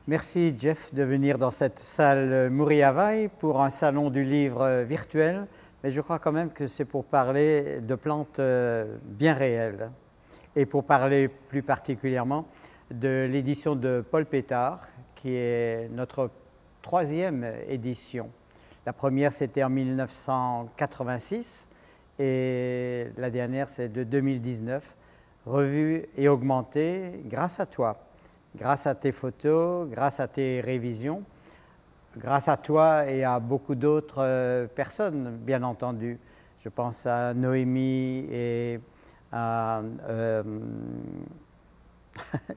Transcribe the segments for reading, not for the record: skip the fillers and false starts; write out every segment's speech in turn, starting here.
Merci Jeff de venir dans cette salle Mouriavaï pour un salon du livre virtuel, mais je crois quand même que c'est pour parler de plantes bien réelles et pour parler plus particulièrement de l'édition de Paul Pétard qui est notre troisième édition. La première c'était en 1986 et la dernière c'est de 2019, revue et augmentée grâce à toi. Grâce à tes photos, grâce à tes révisions, grâce à toi et à beaucoup d'autres personnes, bien entendu. Je pense à Noémie et à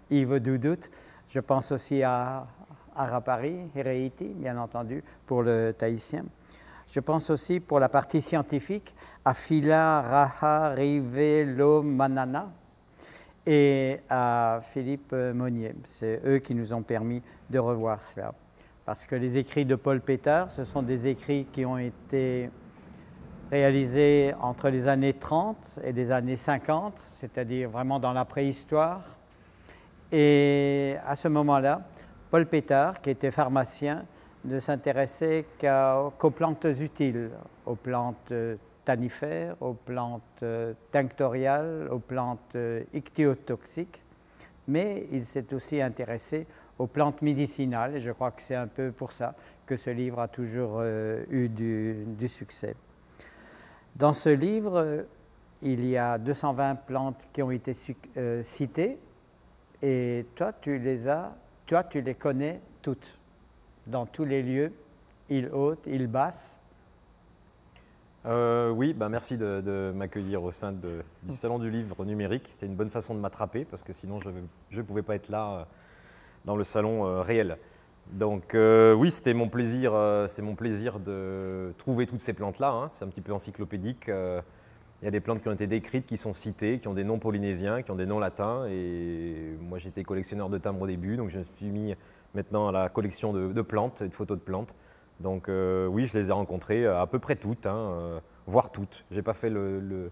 Yves Doudout. Je pense aussi à Arapari, Hereiti, bien entendu, pour le tahitien. Je pense aussi pour la partie scientifique à Phila Raha Rivelo Manana et à Philippe Monnier. C'est eux qui nous ont permis de revoir cela. Parce que les écrits de Paul Pétard, ce sont des écrits qui ont été réalisés entre les années 30 et les années 50, c'est-à-dire vraiment dans la préhistoire. Et à ce moment-là, Paul Pétard, qui était pharmacien, ne s'intéressait qu'aux plantes utiles, aux plantes tanifères, aux plantes tinctoriales, aux plantes ichthyotoxiques, mais il s'est aussi intéressé aux plantes médicinales et je crois que c'est un peu pour ça que ce livre a toujours eu du succès. Dans ce livre, il y a 220 plantes qui ont été citées et toi, tu les connais toutes, dans tous les lieux, île haute, île basse. Oui, merci de m'accueillir au sein du Salon du Livre numérique. C'était une bonne façon de m'attraper parce que sinon je ne pouvais pas être là dans le salon réel. Donc oui, c'était mon plaisir de trouver toutes ces plantes-là. Hein. C'est un petit peu encyclopédique. Il y a des plantes qui ont été décrites, qui sont citées, qui ont des noms polynésiens, qui ont des noms latins. Et moi, j'étais collectionneur de timbres au début, donc je me suis mis maintenant à la collection de plantes et de photos de plantes. Donc oui, je les ai rencontrées à peu près toutes, voire toutes. Je n'ai pas fait le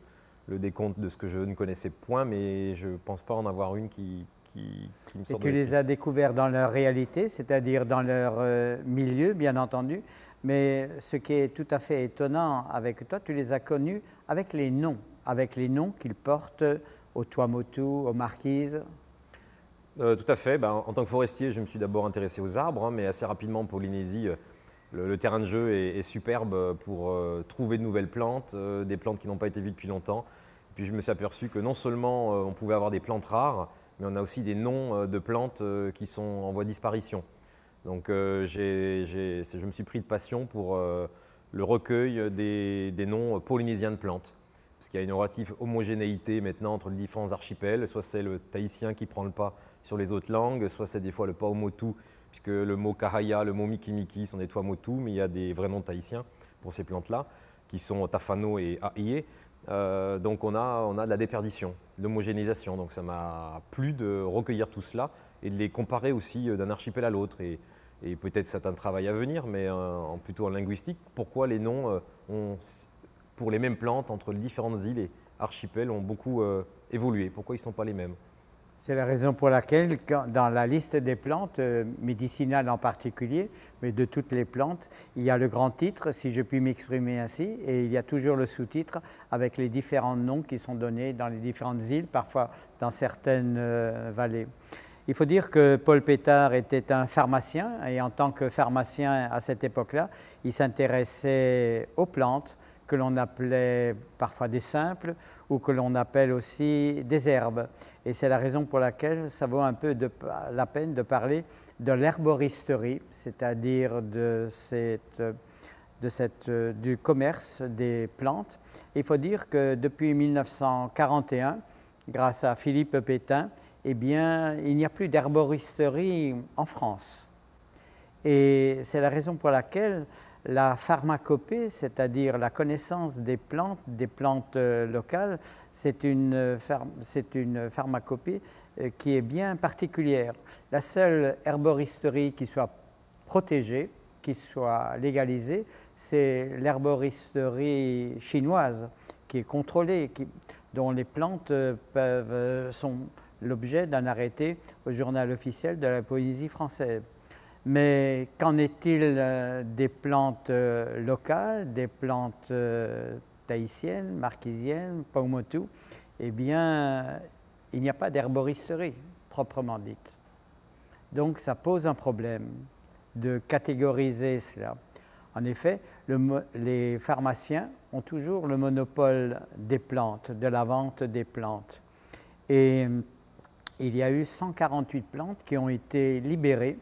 décompte de ce que je ne connaissais point, mais je ne pense pas en avoir une qui me sort de l'esprit. Et tu les as découverts dans leur réalité, c'est-à-dire dans leur milieu, bien entendu. Mais ce qui est tout à fait étonnant avec toi, tu les as connus avec les noms qu'ils portent aux Tuamotu, aux marquises. Tout à fait. En tant que forestier, je me suis d'abord intéressé aux arbres, mais assez rapidement en Polynésie, le terrain de jeu est superbe pour trouver de nouvelles plantes, des plantes qui n'ont pas été vues depuis longtemps. Et puis je me suis aperçu que non seulement on pouvait avoir des plantes rares, mais on a aussi des noms de plantes qui sont en voie de disparition. Donc je me suis pris de passion pour le recueil des noms polynésiens de plantes. Parce qu'il y a une relative homogénéité maintenant entre les différents archipels, soit c'est le tahitien qui prend le pas sur les autres langues, soit c'est des fois le Paumotu, puisque le mot Kahaya, le mot Mikimiki sont des Tuamotu, mais il y a des vrais noms tahitiens pour ces plantes-là, qui sont Tafano et Aie. Donc on a de la déperdition, de l'homogénéisation. Donc ça m'a plu de recueillir tout cela et de les comparer aussi d'un archipel à l'autre. Et peut-être c'est un travail à venir, mais plutôt en linguistique, pourquoi les noms pour les mêmes plantes entre les différentes îles et archipels ont beaucoup évolué, pourquoi ils ne sont pas les mêmes? C'est la raison pour laquelle, dans la liste des plantes, médicinales en particulier, mais de toutes les plantes, il y a le grand titre, si je puis m'exprimer ainsi, et il y a toujours le sous-titre avec les différents noms qui sont donnés dans les différentes îles, parfois dans certaines vallées. Il faut dire que Paul Pétard était un pharmacien, et en tant que pharmacien à cette époque-là, il s'intéressait aux plantes, que l'on appelait parfois des simples ou que l'on appelle aussi des herbes. Et c'est la raison pour laquelle ça vaut un peu la peine de parler de l'herboristerie, c'est-à-dire du commerce des plantes. Il faut dire que depuis 1941, grâce à Philippe Pétain, eh bien, il n'y a plus d'herboristerie en France. Et c'est la raison pour laquelle la pharmacopée, c'est-à-dire la connaissance des plantes locales, c'est une pharmacopée qui est bien particulière. La seule herboristerie qui soit protégée, qui soit légalisée, c'est l'herboristerie chinoise, qui est contrôlée, dont les plantes sont l'objet d'un arrêté au journal officiel de la Polynésie française. Mais qu'en est-il des plantes locales, des plantes tahitiennes, marquisiennes, Paumotu? Eh bien, il n'y a pas d'herboristerie proprement dite. Donc ça pose un problème de catégoriser cela. En effet, les pharmaciens ont toujours le monopole des plantes, de la vente des plantes. Et il y a eu 148 plantes qui ont été libérées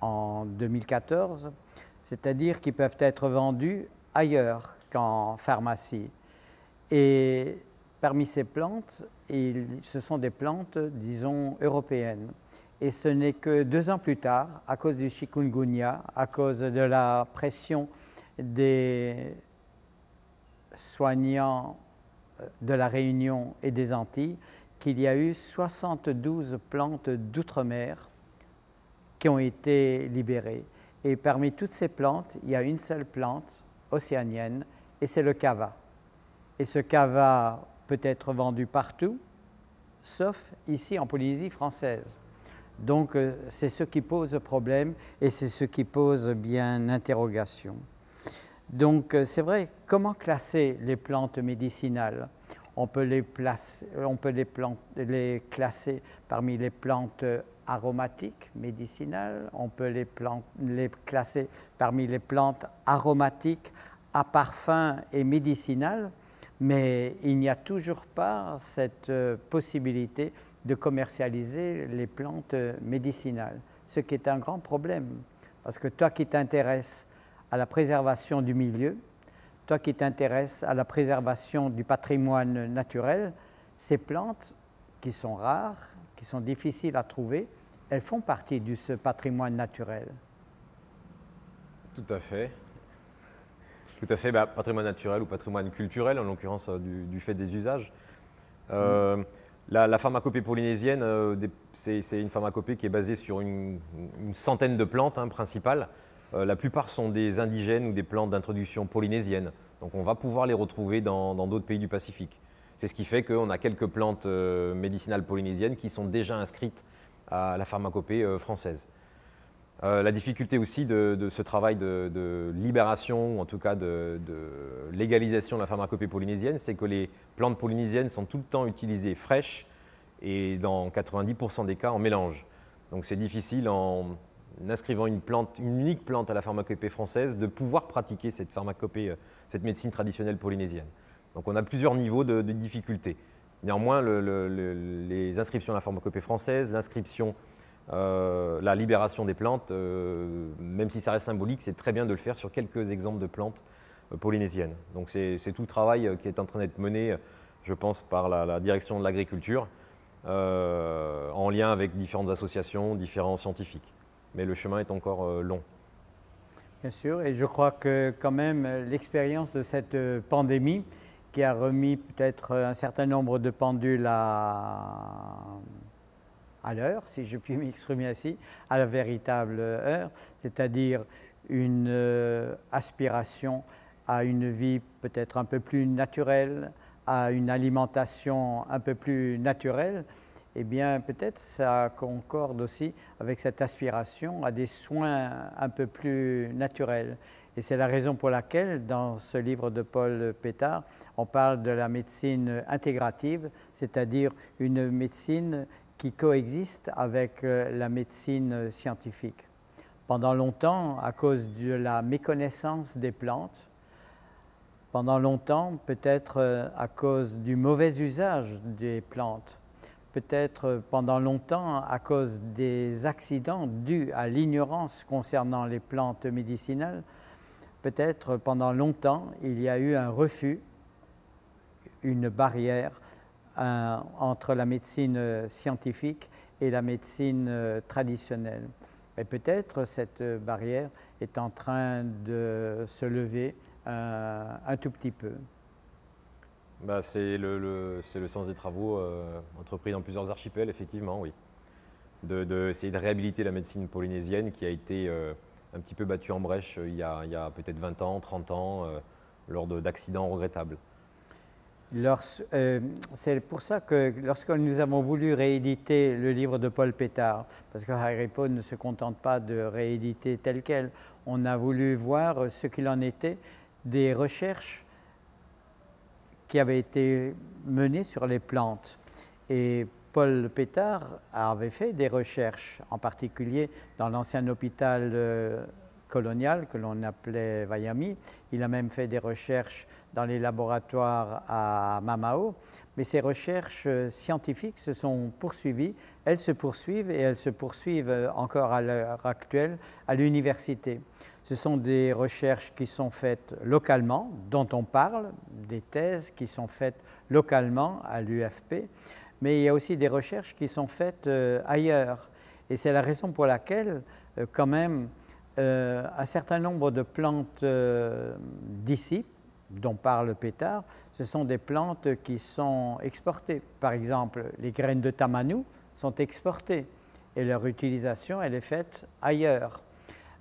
en 2014, c'est-à-dire qui peuvent être vendues ailleurs qu'en pharmacie. Et parmi ces plantes, ce sont des plantes, disons, européennes. Et ce n'est que 2 ans plus tard, à cause du chikungunya, à cause de la pression des soignants de la Réunion et des Antilles, qu'il y a eu 72 plantes d'outre-mer qui ont été libérées. Et parmi toutes ces plantes, il y a une seule plante océanienne, et c'est le kava. Et ce kava peut être vendu partout, sauf ici en Polynésie française. Donc c'est ce qui pose problème et c'est ce qui pose bien interrogation. Donc c'est vrai, comment classer les plantes médicinales? On peut les classer parmi les plantes aromatiques médicinales, on peut les classer parmi les plantes aromatiques à parfum et médicinales, mais il n'y a toujours pas cette possibilité de commercialiser les plantes médicinales, ce qui est un grand problème, parce que toi qui t'intéresses à la préservation du milieu, toi qui t'intéresses à la préservation du patrimoine naturel, ces plantes qui sont rares, qui sont difficiles à trouver, elles font partie de ce patrimoine naturel. Tout à fait. Tout à fait, patrimoine naturel ou patrimoine culturel, en l'occurrence du fait des usages. La pharmacopée polynésienne, c'est une pharmacopée qui est basée sur une centaine de plantes principales. La plupart sont des indigènes ou des plantes d'introduction polynésienne. Donc on va pouvoir les retrouver dans d'autres pays du Pacifique. C'est ce qui fait qu'on a quelques plantes médicinales polynésiennes qui sont déjà inscrites à la pharmacopée française. La difficulté aussi de ce travail de libération, ou en tout cas de légalisation de la pharmacopée polynésienne, c'est que les plantes polynésiennes sont tout le temps utilisées fraîches et dans 90% des cas en mélange. Donc c'est difficile en inscrivant une unique plante à la pharmacopée française de pouvoir pratiquer cette pharmacopée, cette médecine traditionnelle polynésienne. Donc on a plusieurs niveaux de difficulté. Néanmoins, les inscriptions à la pharmacopée française, l'inscription la libération des plantes, même si ça reste symbolique, c'est très bien de le faire sur quelques exemples de plantes polynésiennes. Donc c'est tout le travail qui est en train d'être mené, je pense, par la direction de l'agriculture, en lien avec différentes associations, différents scientifiques. Mais le chemin est encore long. Bien sûr, et je crois que quand même l'expérience de cette pandémie qui a remis peut-être un certain nombre de pendules à l'heure, si je puis m'exprimer ainsi, à la véritable heure, c'est-à-dire une aspiration à une vie peut-être un peu plus naturelle, à une alimentation un peu plus naturelle, eh bien peut-être ça concorde aussi avec cette aspiration à des soins un peu plus naturels. Et c'est la raison pour laquelle, dans ce livre de Paul Pétard, on parle de la médecine intégrative, c'est-à-dire une médecine qui coexiste avec la médecine scientifique. Pendant longtemps, à cause de la méconnaissance des plantes, pendant longtemps, peut-être à cause du mauvais usage des plantes, peut-être pendant longtemps à cause des accidents dus à l'ignorance concernant les plantes médicinales, peut-être pendant longtemps, il y a eu un refus, une barrière entre la médecine scientifique et la médecine traditionnelle. Et peut-être cette barrière est en train de se lever un tout petit peu. C'est le sens des travaux entrepris dans plusieurs archipels, effectivement, oui. D'essayer de réhabiliter la médecine polynésienne qui a été un petit peu battue en brèche il y a peut-être 20 ans, 30 ans, lors d'accidents regrettables. C'est pour ça que lorsque nous avons voulu rééditer le livre de Paul Pétard, parce que Harry Poe ne se contente pas de rééditer tel quel, on a voulu voir ce qu'il en était des recherches qui avaient été menées sur les plantes. Et Paul Pétard avait fait des recherches, en particulier dans l'ancien hôpital colonial que l'on appelait Waiami. Il a même fait des recherches dans les laboratoires à Mamao. Mais ces recherches scientifiques se sont poursuivies, elles se poursuivent et elles se poursuivent encore à l'heure actuelle à l'université. Ce sont des recherches qui sont faites localement, dont on parle, des thèses qui sont faites localement à l'UFP, mais il y a aussi des recherches qui sont faites ailleurs. Et c'est la raison pour laquelle, quand même, un certain nombre de plantes d'ici, dont parle Pétard, ce sont des plantes qui sont exportées. Par exemple, les graines de tamanou sont exportées et leur utilisation, elle est faite ailleurs.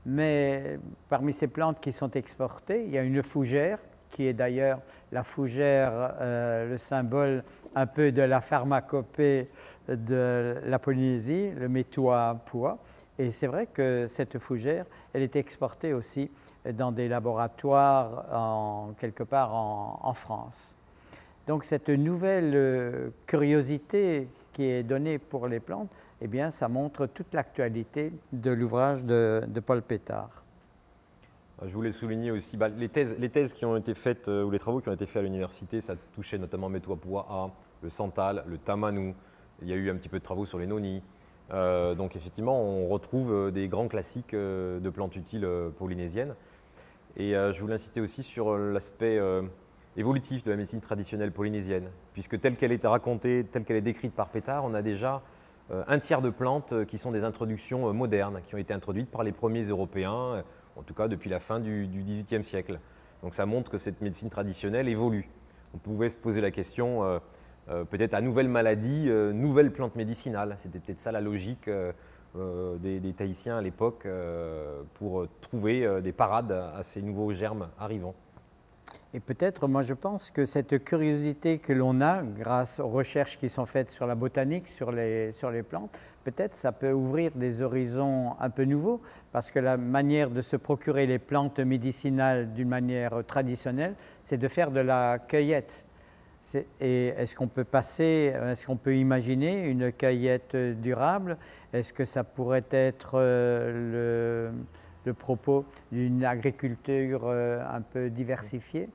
Mais parmi ces plantes qui sont exportées, il y a une fougère, qui est d'ailleurs la fougère, le symbole un peu de la pharmacopée de la Polynésie, le Metua pua. Et c'est vrai que cette fougère, elle est exportée aussi dans des laboratoires quelque part en France. Donc cette nouvelle curiosité qui est donnée pour les plantes, eh bien, ça montre toute l'actualité de l'ouvrage de Paul Pétard. Je voulais souligner aussi les thèses qui ont été faites, ou les travaux qui ont été faits à l'université, ça touchait notamment Metua pua, le santal, le tamanou. Il y a eu un petit peu de travaux sur les nonis. Donc effectivement, on retrouve des grands classiques de plantes utiles polynésiennes. Et je voulais insister aussi sur l'aspect évolutif de la médecine traditionnelle polynésienne, puisque telle qu'elle est racontée, telle qu'elle est décrite par Pétard, on a déjà un tiers de plantes qui sont des introductions modernes, qui ont été introduites par les premiers Européens, en tout cas depuis la fin du XVIIIe siècle. Donc ça montre que cette médecine traditionnelle évolue. On pouvait se poser la question, peut-être à nouvelles maladies, nouvelles plantes médicinales. C'était peut-être ça la logique des Tahitiens à l'époque pour trouver des parades à ces nouveaux germes arrivants. Et peut-être, moi je pense que cette curiosité que l'on a grâce aux recherches qui sont faites sur la botanique, sur les plantes, peut-être ça peut ouvrir des horizons un peu nouveaux, parce que la manière de se procurer les plantes médicinales d'une manière traditionnelle, c'est de faire de la cueillette. Et est-ce qu'on peut imaginer une cueillette durable? Est-ce que ça pourrait être le propos d'une agriculture un peu diversifiée?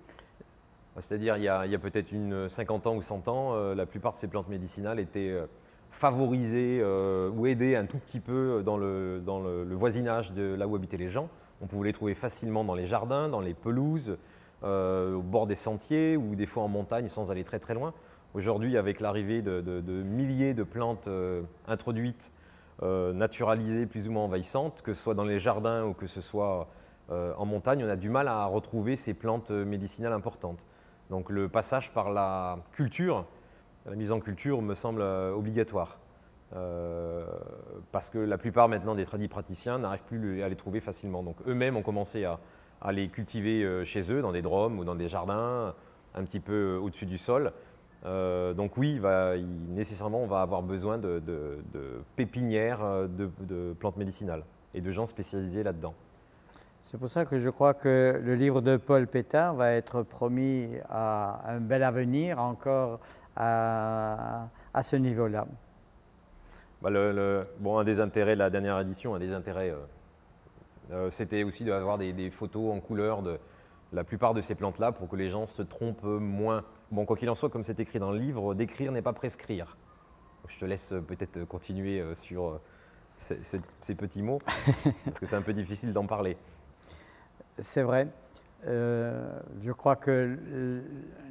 C'est-à-dire, il y a peut-être 50 ans ou 100 ans, la plupart de ces plantes médicinales étaient favorisées ou aidées un tout petit peu dans le voisinage de là où habitaient les gens. On pouvait les trouver facilement dans les jardins, dans les pelouses, au bord des sentiers ou des fois en montagne sans aller très très loin. Aujourd'hui, avec l'arrivée de milliers de plantes introduites, naturalisées, plus ou moins envahissantes, que ce soit dans les jardins ou que ce soit en montagne, on a du mal à retrouver ces plantes médicinales importantes. Donc le passage par la culture, la mise en culture me semble obligatoire. Parce que la plupart maintenant des tradipraticiens n'arrivent plus à les trouver facilement. Donc eux-mêmes ont commencé à les cultiver chez eux, dans des drômes ou dans des jardins, un petit peu au-dessus du sol. Donc oui, nécessairement, on va avoir besoin de pépinières de plantes médicinales et de gens spécialisés là-dedans. C'est pour ça que je crois que le livre de Paul Pétard va être promis à un bel avenir encore à ce niveau-là. Un des intérêts de la dernière édition, c'était aussi d'avoir des photos en couleur de la plupart de ces plantes-là pour que les gens se trompent moins. Bon, quoi qu'il en soit, comme c'est écrit dans le livre, décrire n'est pas prescrire. Je te laisse peut-être continuer sur ces petits mots, parce que c'est un peu difficile d'en parler. C'est vrai. Je crois que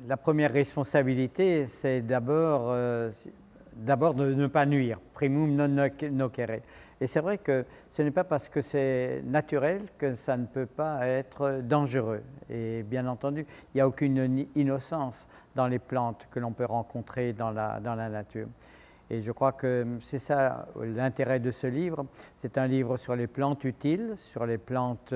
la première responsabilité, c'est d'abord de ne pas nuire, primum non nocere. Et c'est vrai que ce n'est pas parce que c'est naturel que ça ne peut pas être dangereux. Et bien entendu, il n'y a aucune innocence dans les plantes que l'on peut rencontrer dans la nature. Et je crois que c'est ça l'intérêt de ce livre. C'est un livre sur les plantes utiles, sur les plantes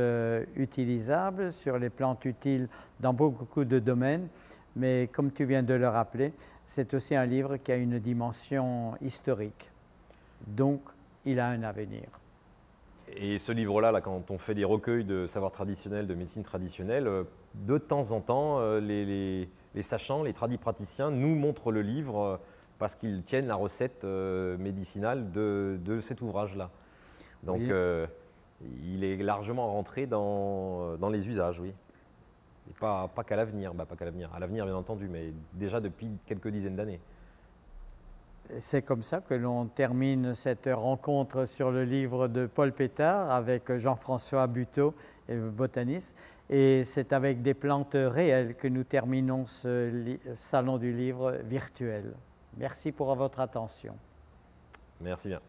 utilisables, sur les plantes utiles dans beaucoup de domaines, mais comme tu viens de le rappeler, c'est aussi un livre qui a une dimension historique. Donc, il a un avenir. Et ce livre-là, là, quand on fait des recueils de savoirs traditionnels, de médecine traditionnelle, de temps en temps, les sachants, les tradipraticiens nous montrent le livre parce qu'ils tiennent la recette médicinale de cet ouvrage-là. Donc, Oui. il est largement rentré dans les usages, oui. Et pas qu'à l'avenir, pas qu'à l'avenir. À l'avenir, bien entendu, mais déjà depuis quelques dizaines d'années. C'est comme ça que l'on termine cette rencontre sur le livre de Paul Pétard avec Jean-François Buteau, botaniste. Et c'est avec des plantes réelles que nous terminons ce salon du livre virtuel. Merci pour votre attention. Merci bien.